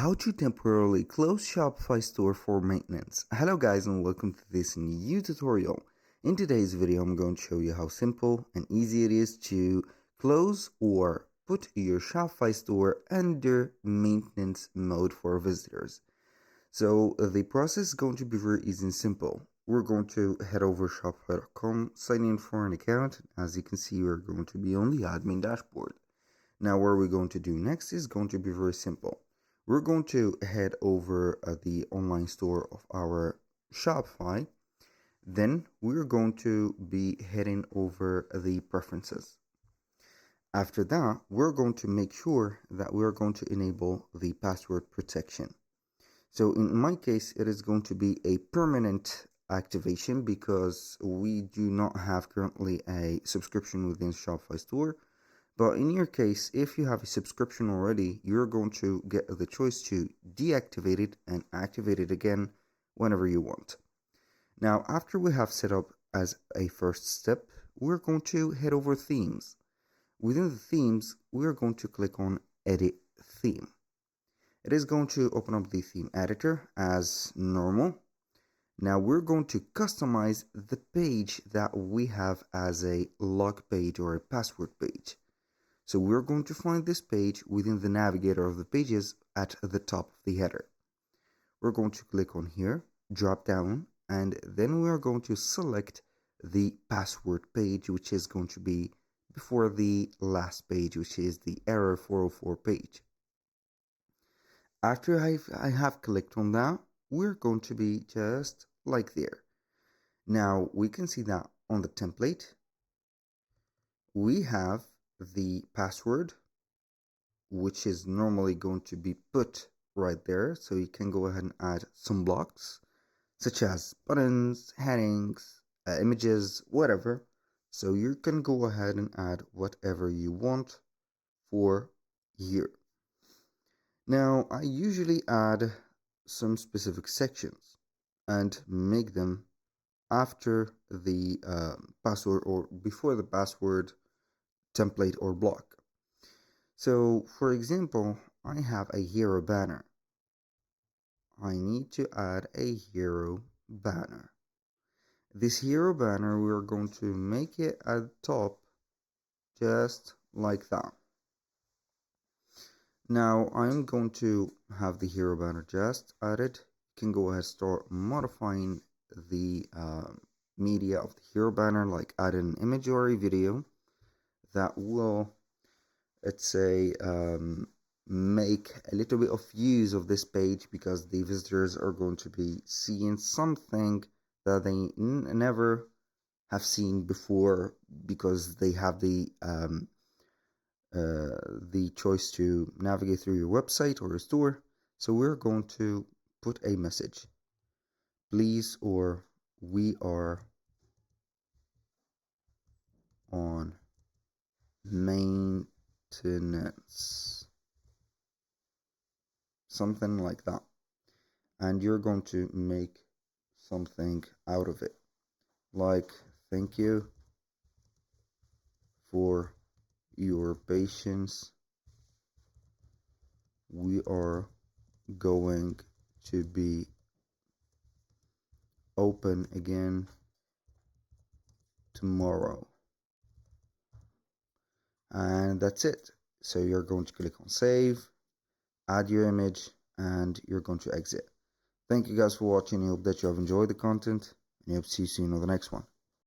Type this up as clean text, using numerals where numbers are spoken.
How to temporarily close Shopify store for maintenance. Hello guys and welcome to this new tutorial. In today's video I'm going to show you how simple and easy it is to close or put your Shopify store under maintenance mode for visitors. So the process is going to be very easy and simple. We're going to head over shopify.com, sign in for an account. As you can see, we're going to be on the admin dashboard. Now what we're going to do next is going to be very simple. We're going to head over the online store of our Shopify. Then we're going to be heading over the preferences. After that, we're going to make sure that we're going to enable the password protection. So in my case, it is going to be a permanent activation because we do not have currently a subscription within Shopify store. But in your case, if you have a subscription already, you're going to get the choice to deactivate it and activate it again whenever you want. Now, after we have set up as a first step, we're going to head over themes. Within the themes, we're going to click on Edit Theme. It is going to open up the theme editor as normal. Now we're going to customize the page that we have as a log page or a password page. So we're going to find this page within the navigator of the pages at the top of the header. We're going to click on here, drop down, and then we're going to select the password page, which is going to be before the last page, which is the error 404 page. After I have clicked on that, we're going to be just like there. Now we can see that on the template, we have the password, which is normally going to be put right there. So you can go ahead and add some blocks, such as buttons, headings, images, whatever. So you can go ahead and add whatever you want for here. Now I usually add some specific sections and make them after the password or before the password template or block. So for example, I have a hero banner. I need to add a hero banner. This hero banner, we're going to make it at the top just like that. Now I'm going to have the hero banner just added. You can go ahead and start modifying the media of the hero banner, like add an image or a video that will, let's say, make a little bit of use of this page, because the visitors are going to be seeing something that they never have seen before, because they have the choice to navigate through your website or your store. So we're going to put a message, please, or we are on maintenance, something like that. And you're going to make something out of it, like thank you for your patience, we are going to be open again tomorrow. And that's it. So you're going to click on save, add your image, and you're going to exit. Thank you guys for watching. I hope that you have enjoyed the content, and I hope to see you soon on the next one.